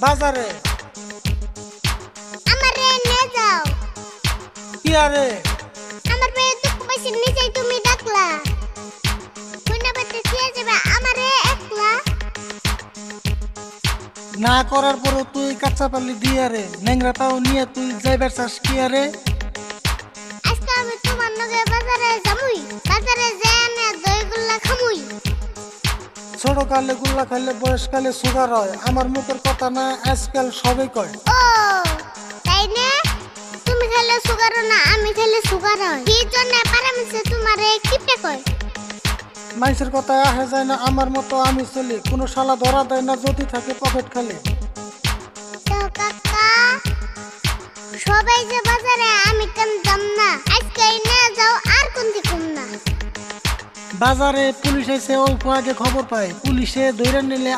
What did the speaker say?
বাজারে আমারে নিয়ে যাও। কি আরে আমার পেয়ে দুঃখ পাইছি নিজেই তুমি ডাকলা। কইনা বাতে দিয়ে যাবে আমারে একলা। না করার পরও তুই কাঁচা পাল্লি দিয়ে রে ন্যাংরাটাও নিয়ে তুই যাইবার চাস কি আরে আজকে আমি তোমার লগে বাজারে যামুই। বাজারে যেয়ে না দইগুল্লা খামুই। ছোট কালে গুল্লা খাইলে বয়সকালে সুগার হয় আমার মুখের কথা না আজকাল সবাই কয় ও তাই না? তুমি খাইলে সুগার না আমি খাইলে সুগার হয়। কি জন্য পারামিছে তোমারে কিপটে কয়? মানুষের কথা আহে যায় না আমার মতো আমি চলি কোনো শালা ধরা দেয় না যদি থাকে পকেট খালি তো কাকা সবাই যে বাজারে আমি কেন যাম না? আজকে না যাও আর কোন দিকুম না। বাজারে পুলিশ এসে অল্প আগে খবর পায় পুলিশে ধরে নিলে